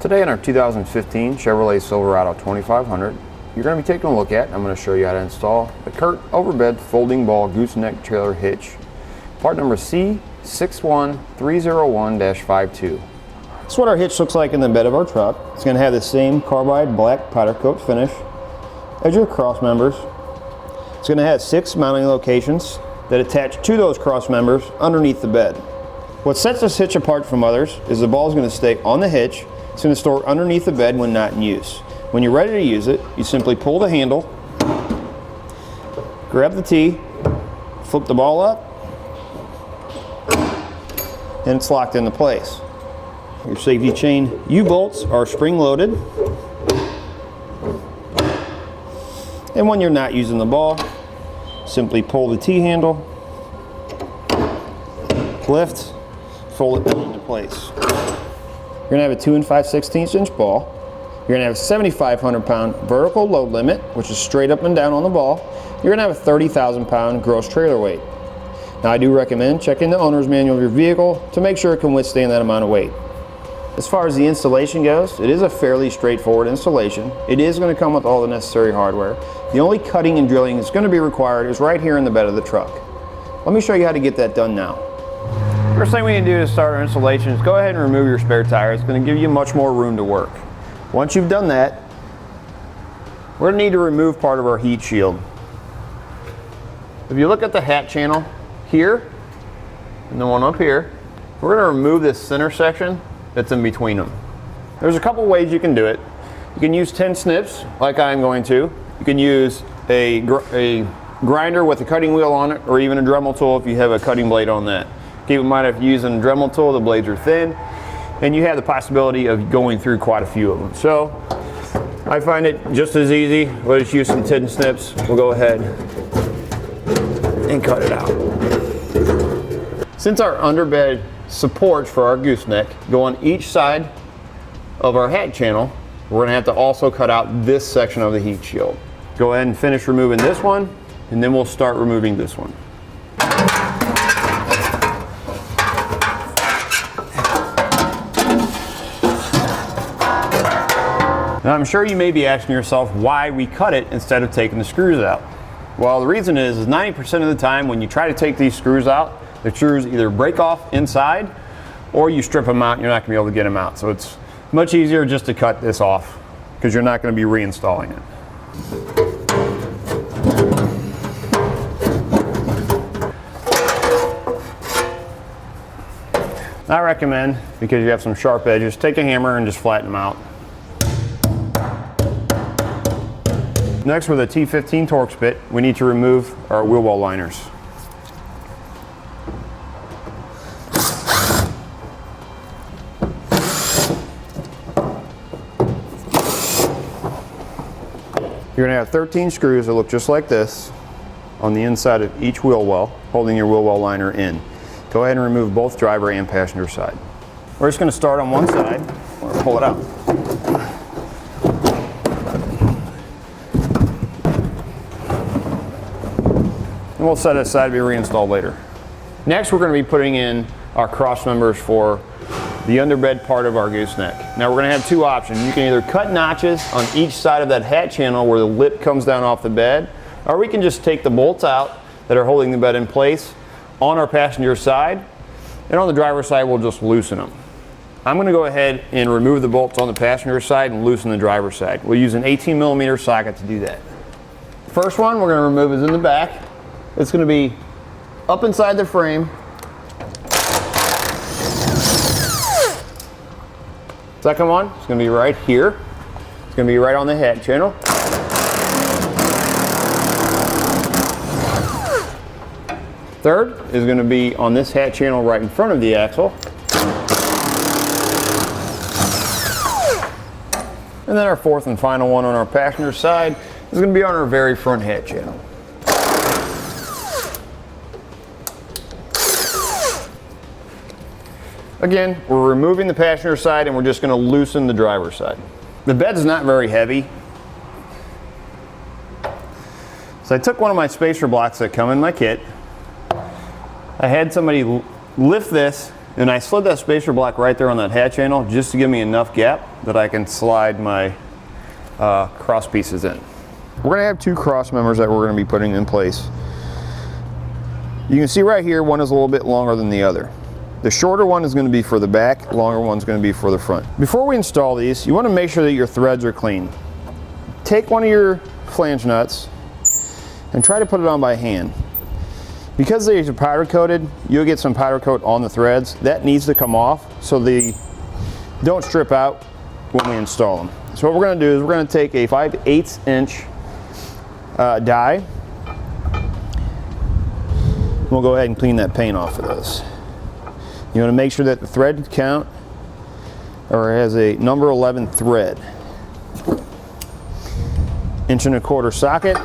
Today in our 2015 Chevrolet Silverado 2500, you're going to be taking a look at, I'm going to show you how to install the Curt Overbed folding ball gooseneck trailer hitch, part number C61301-52. That's what our hitch looks like in the bed of our truck. It's going to have the same carbide black powder coat finish as your cross members. It's going to have 6 mounting locations that attach to those cross members underneath the bed. What sets this hitch apart from others is the ball is going to stay on the hitch. It's going to store underneath the bed when not in use. When you're ready to use it, you simply pull the handle, grab the T, flip the ball up, and it's locked into place. Your safety chain U-bolts are spring-loaded. And when you're not using the ball, simply pull the T handle, lift, fold it down into place. You're going to have a 2 5/16 inch ball. You're going to have a 7,500 pound vertical load limit, which is straight up and down on the ball. You're going to have a 30,000 pound gross trailer weight. Now I do recommend checking the owner's manual of your vehicle to make sure it can withstand that amount of weight. As far as the installation goes, it is a fairly straightforward installation. It is going to come with all the necessary hardware. The only cutting and drilling that's going to be required is right here in the bed of the truck. Let me show you how to get that done now. First thing we need to do to start our installation is go ahead and remove your spare tire. It's going to give you much more room to work. Once you've done that, we're going to need to remove part of our heat shield. If you look at the hat channel here and the one up here, we're going to remove this center section that's in between them. There's a couple ways you can do it. You can use 10 snips like I'm going to. You can use a grinder with a cutting wheel on it, or even a Dremel tool if you have a cutting blade on that. Keep in mind, if you're using a Dremel tool, the blades are thin, and you have the possibility of going through quite a few of them. So I find it just as easy. We'll just use some 10 snips. We'll go ahead and cut it out. Since our underbed supports for our gooseneck go on each side of our hat channel, we're going to have to also cut out this section of the heat shield. Go ahead and finish removing this one, and then we'll start removing this one. Now I'm sure you may be asking yourself why we cut it instead of taking the screws out. Well, the reason is 90% of the time when you try to take these screws out, the screws either break off inside or you strip them out and you're not going to be able to get them out. So it's much easier just to cut this off because you're not going to be reinstalling it. I recommend, because you have some sharp edges, take a hammer and just flatten them out. Next, with a T15 Torx bit, we need to remove our wheel well liners. You're going to have 13 screws that look just like this on the inside of each wheel well, holding your wheel well liner in. Go ahead and remove both driver and passenger side. We're just going to start on one side. We're going to pull it out. And we'll set it aside to be reinstalled later. Next, we're going to be putting in our cross members for the underbed part of our gooseneck. Now we're going to have 2 options. You can either cut notches on each side of that hat channel where the lip comes down off the bed, or we can just take the bolts out that are holding the bed in place on our passenger side, and on the driver's side we'll just loosen them. I'm going to go ahead and remove the bolts on the passenger side and loosen the driver's side. We'll use an 18mm socket to do that. The first one we're going to remove is in the back. It's going to be up inside the frame. Second one is going to be right here. It's going to be right on the hat channel. Third is going to be on this hat channel right in front of the axle. And then our fourth and final one on our passenger side is going to be on our very front hat channel. Again, we're removing the passenger side and we're just going to loosen the driver's side. The bed's not very heavy. So I took one of my spacer blocks that come in my kit. I had somebody lift this And I slid that spacer block right there on that hat channel just to give me enough gap that I can slide my cross pieces in. We're gonna have two cross members that we're gonna be putting in place. You can see right here, one is a little bit longer than the other. The shorter one is gonna be for the back, longer one's gonna be for the front. Before we install these, you wanna make sure that your threads are clean. Take one of your flange nuts and try to put it on by hand. Because these are powder coated, you'll get some powder coat on the threads. That needs to come off so they don't strip out when we install them. So what we're going to do is we're going to take a 5/8 inch die. We'll go ahead and clean that paint off of this. You want to make sure that the thread count or has a number 11 thread. 1¼ inch socket.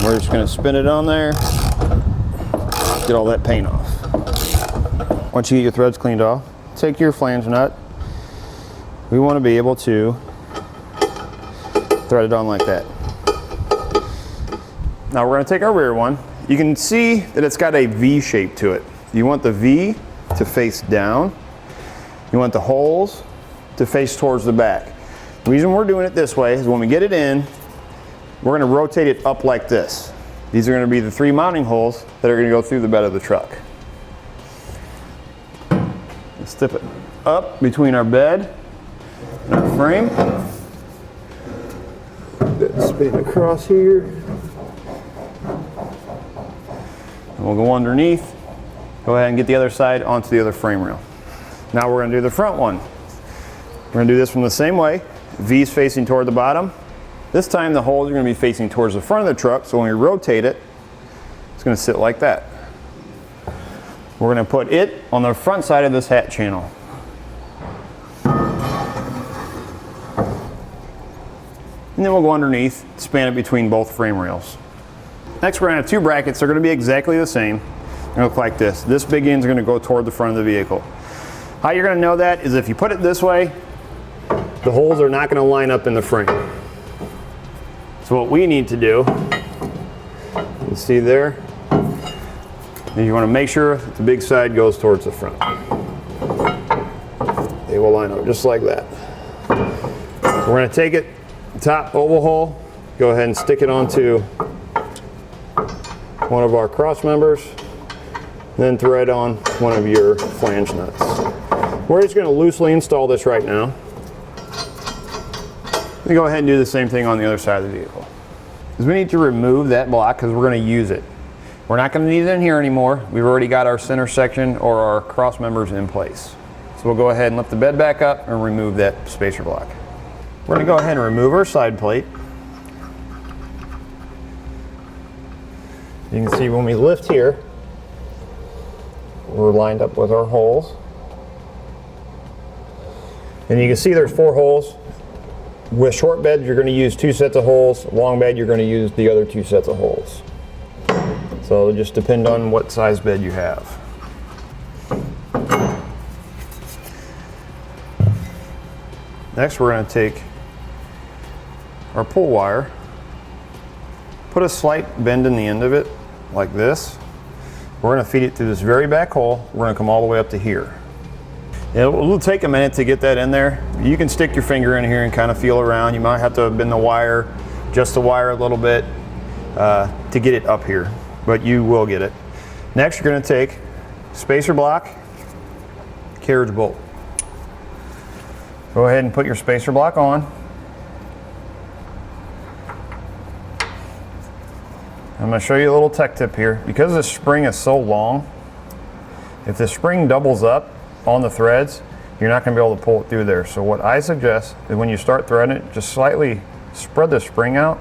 We're just going to spin it on there, get all that paint off. Once you get your threads cleaned off, take your flange nut. We want to be able to thread it on like that. Now we're going to take our rear one. You can see that it's got a V shape to it. You want the V to face down. You want the holes to face towards the back. The reason we're doing it this way is when we get it in, we're going to rotate it up like this. These are going to be the 3 mounting holes that are going to go through the bed of the truck. Let's tip it up between our bed and our frame. Spin it across here. And we'll go underneath. Go ahead and get the other side onto the other frame rail. Now we're going to do the front one. We're going to do this from the same way. V's facing toward the bottom. This time the holes are going to be facing towards the front of the truck, so when we rotate it, it's going to sit like that. We're going to put it on the front side of this hat channel. And then we'll go underneath, span it between both frame rails. Next we're going to have 2 brackets. They're going to be exactly the same. They're going to look like this. This big end's going to go toward the front of the vehicle. How you're going to know that is if you put it this way, the holes are not going to line up in the frame. So what we need to do, you see there, is you want to make sure that the big side goes towards the front. They will line up just like that. So we're going to take it, the top oval hole, go ahead and stick it onto one of our cross members, then thread on one of your flange nuts. We're just going to loosely install this right now. We go ahead and do the same thing on the other side of the vehicle. Because we need to remove that block because we're going to use it. We're not going to need it in here anymore. We've already got our center section or our cross members in place. So we'll go ahead and lift the bed back up and remove that spacer block. We're going to go ahead and remove our side plate. You can see when we lift here, we're lined up with our holes. And you can see there's 4 holes. With short bed, you're going to use 2 sets of holes. Long bed, you're going to use the other 2 sets of holes. So it'll just depend on what size bed you have. Next, we're going to take our pull wire, put a slight bend in the end of it, like this. We're going to feed it through this very back hole. We're going to come all the way up to here. It'll take a minute to get that in there. You can stick your finger in here and kind of feel around. You might have to bend the wire, just the wire a little bit to get it up here, but you will get it. Next, you're going to take spacer block, carriage bolt. Go ahead and put your spacer block on. I'm going to show you a little tech tip here. Because the spring is so long, if the spring doubles up on the threads, you're not going to be able to pull it through there. So what I suggest is when you start threading it, just slightly spread the spring out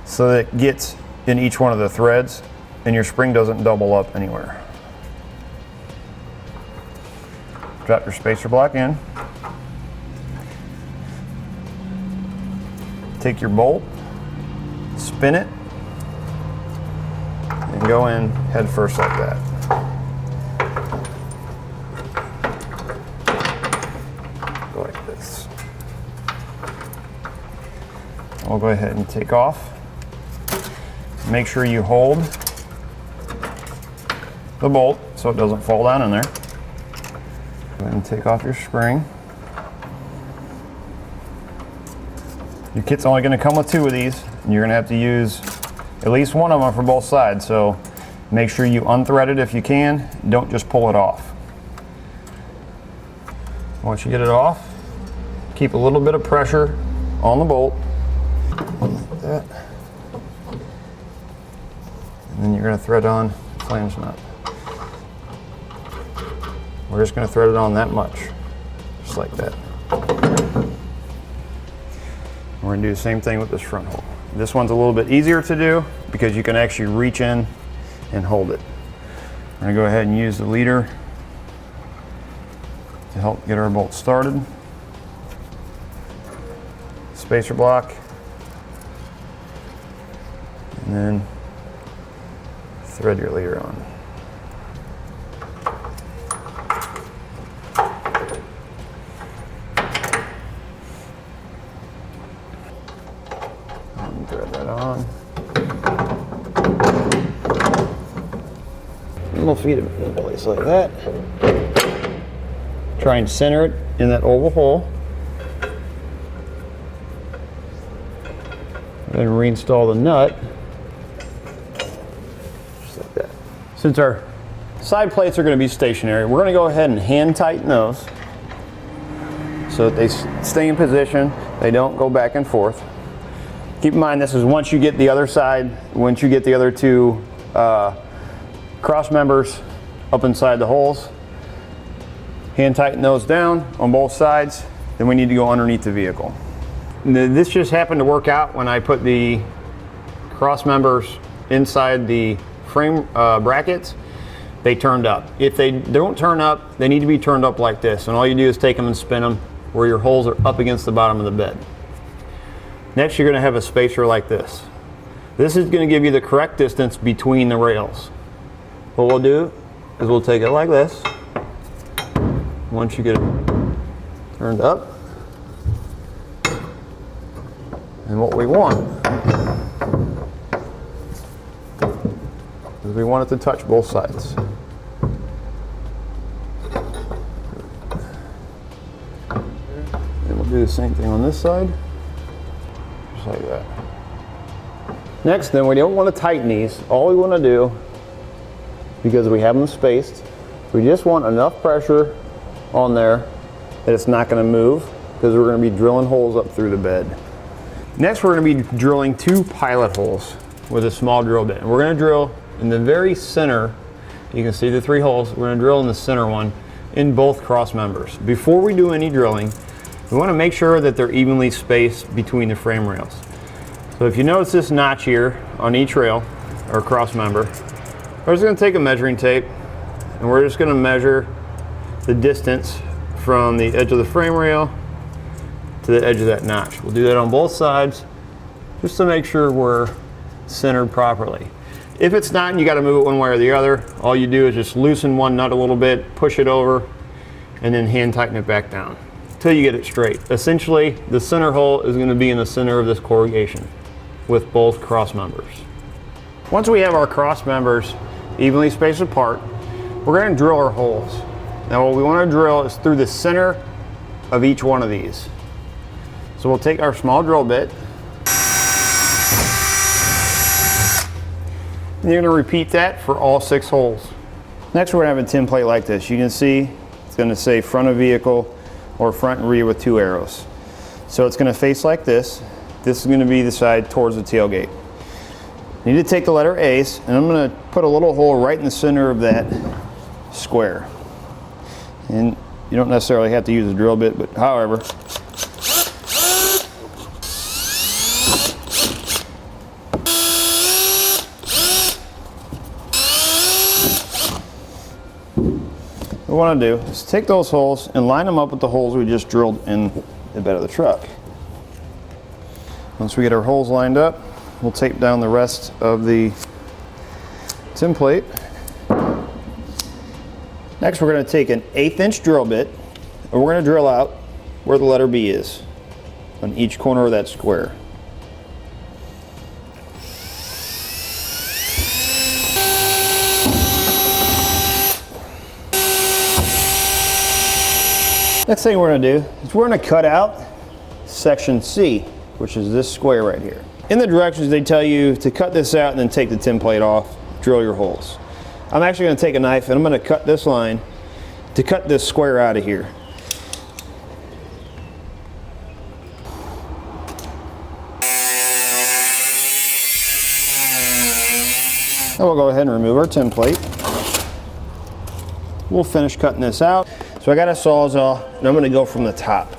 so that it gets in each one of the threads and your spring doesn't double up anywhere. Drop your spacer block in. Take your bolt, spin it, and go in head first like that. Like this. I'll go ahead and take off make sure you hold the bolt so it doesn't fall down in there. Go ahead and take off your spring. Your kit's only going to come with 2 of these, and you're going to have to use at least one of them for both sides, so make sure you unthread it if you can. Don't just pull it off. Once you get it off, keep a little bit of pressure on the bolt. Like that. And then you're going to thread on the flange nut. We're just going to thread it on that much, just like that. We're going to do the same thing with this front hole. This one's a little bit easier to do because you can actually reach in and hold it. We're going to go ahead and use the leader to help get our bolt started. Spacer block, and then thread your leader on. And thread that on. And we'll feed it in place like that. Try and center it in that oval hole. Then reinstall the nut, just like that. Since our side plates are going to be stationary, we're going to go ahead and hand tighten those so that they stay in position, they don't go back and forth. Keep in mind, this is once you get the other side, once you get the other 2 cross members up inside the holes, hand tighten those down on both sides, then we need to go underneath the vehicle. This just happened to work out when I put the cross members inside the frame brackets. They turned up. If they don't turn up, they need to be turned up like this, and all you do is take them and spin them where your holes are up against the bottom of the bed. Next, you're going to have a spacer like this. This is going to give you the correct distance between the rails. What we'll do is we'll take it like this. Once you get it turned up, and what we want is we want it to touch both sides. And we'll do the same thing on this side, just like that. Next, then, we don't want to tighten these. All we want to do, because we have them spaced, we just want enough pressure on there that it's not going to move, because we're going to be drilling holes up through the bed. Next, we're going to be drilling 2 pilot holes with a small drill bit. And we're going to drill in the very center. You can see the 3 holes. We're going to drill in the center one in both cross members. Before we do any drilling, we want to make sure that they're evenly spaced between the frame rails. So if you notice this notch here on each rail or cross member, we're just going to take a measuring tape and we're just going to measure the distance from the edge of the frame rail to the edge of that notch. We'll do that on both sides just to make sure we're centered properly. If it's not and you got to move it one way or the other, all you do is just loosen one nut a little bit, push it over, and then hand tighten it back down until you get it straight. Essentially, the center hole is going to be in the center of this corrugation with both cross members. Once we have our cross members evenly spaced apart, we're going to drill our holes. Now what we want to drill is through the center of each one of these. So we'll take our small drill bit, and you're going to repeat that for all 6 holes. Next, we're going to have a tin plate like this. You can see it's going to say front of vehicle or front and rear with 2 arrows. So it's going to face like this. This is going to be the side towards the tailgate. You need to take the letter Ace, and I'm going to put a little hole right in the center of that square. And you don't necessarily have to use a drill bit, but however, what we want to do is take those holes and line them up with the holes we just drilled in the bed of the truck. Once we get our holes lined up, we'll tape down the rest of the tin plate. Next, we're going to take an 1/8 inch drill bit and we're going to drill out where the letter B is on each corner of that square. Next thing we're gonna do is we're gonna cut out section C, which is this square right here. In the directions they tell you to cut this out and then take the tin plate off, drill your holes. I'm actually gonna take a knife and I'm gonna cut this line to cut this square out of here. Then we'll go ahead and remove our tin plate. We'll finish cutting this out. So I got a Sawzall and I'm gonna go from the top.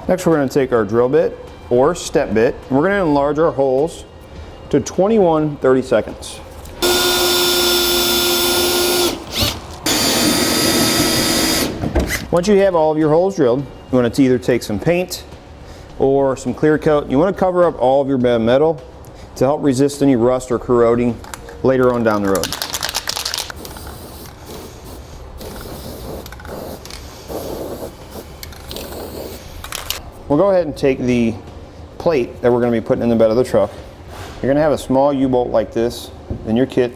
Next we're gonna take our drill bit or step bit and we're gonna enlarge our holes to 21/32. Once you have all of your holes drilled, you want to either take some paint or some clear coat. You want to cover up all of your bed metal to help resist any rust or corroding later on down the road. We'll go ahead and take the plate that we're going to be putting in the bed of the truck. You're going to have a small U-bolt like this in your kit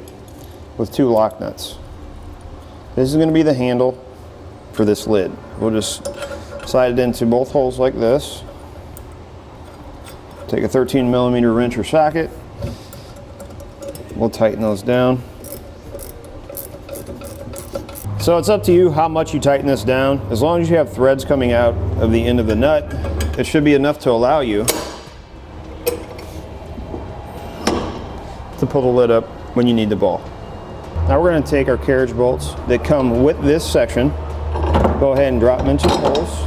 with 2 lock nuts. This is going to be the handle for this lid. We'll just slide it into both holes like this. Take a 13mm wrench or socket. We'll tighten those down. So it's up to you how much you tighten this down. As long as you have threads coming out of the end of the nut, it should be enough to allow you to pull the lid up when you need the ball. Now we're going to take our carriage bolts that come with this section. Go ahead and drop them into the holes.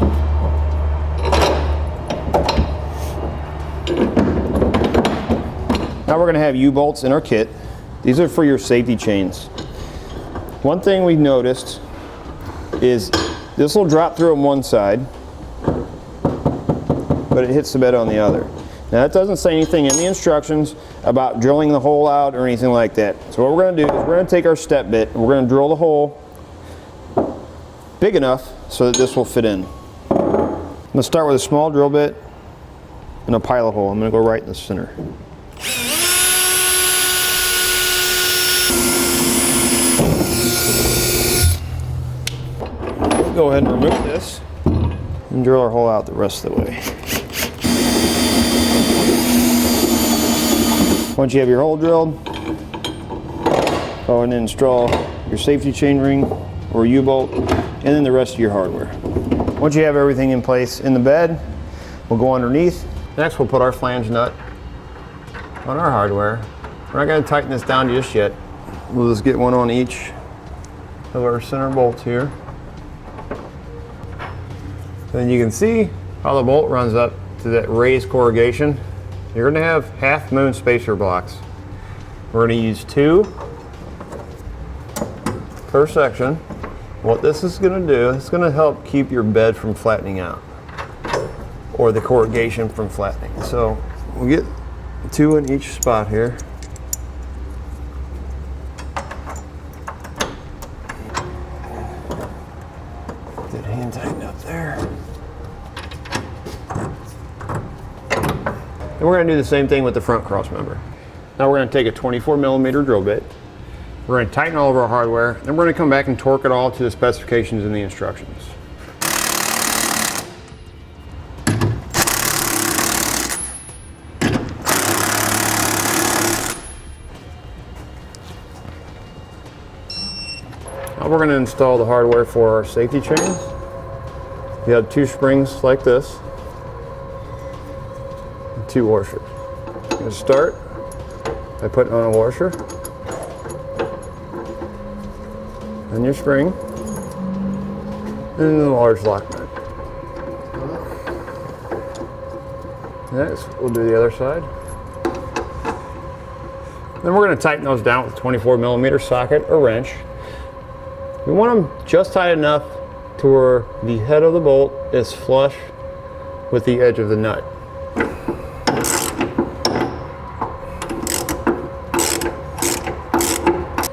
Now we're going to have U-bolts in our kit. These are for your safety chains. One thing we noticed is this will drop through on one side, but it hits the bed on the other. Now that doesn't say anything in the instructions about drilling the hole out or anything like that. So what we're going to do is we're going to take our step bit and we're going to drill the hole big enough so that this will fit in. I'm going to start with a small drill bit and a pilot hole. I'm going to go right in the center. We'll go ahead and remove this and drill our hole out the rest of the way. Once you have your hole drilled, go ahead and install your safety chain ring or U-bolt, and then the rest of your hardware. Once you have everything in place in the bed, we'll go underneath. Next we'll put our flange nut on our hardware. We're not going to tighten this down just yet. We'll just get one on each of our center bolts here. Then you can see how the bolt runs up to that raised corrugation. You're going to have half moon spacer blocks. We're going to use 2 per section. What this is going to do, it's going to help keep your bed from flattening out or the corrugation from flattening. So we'll get 2 in each spot here. Get that hand tightened up there. And we're going to do the same thing with the front cross member. Now we're going to take a 24mm drill bit. We're going to tighten all of our hardware, then we're going to come back and torque it all to the specifications in the instructions. Now we're going to install the hardware for our safety chains. You have 2 springs like this, and 2 washers. I'm going to start by putting on a washer. And your spring, and the large lock nut. Next, we'll do the other side. Then we're going to tighten those down with a 24mm socket or wrench. We want them just tight enough to where the head of the bolt is flush with the edge of the nut.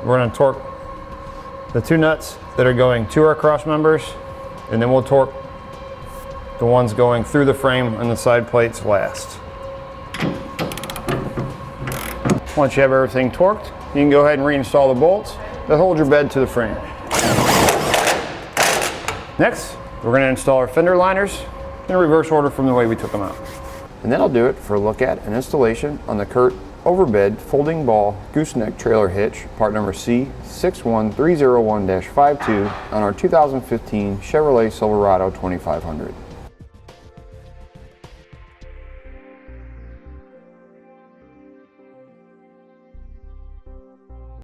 We're going to torque the 2 nuts that are going to our cross members, and then we'll torque the ones going through the frame and the side plates last. Once you have everything torqued, you can go ahead and reinstall the bolts that hold your bed to the frame. Next, we're going to install our fender liners in reverse order from the way we took them out. And that'll do it for a look at and installation on the Curt Overbed Folding Ball Gooseneck Trailer Hitch, part number C61301-52 on our 2015 Chevrolet Silverado 2500.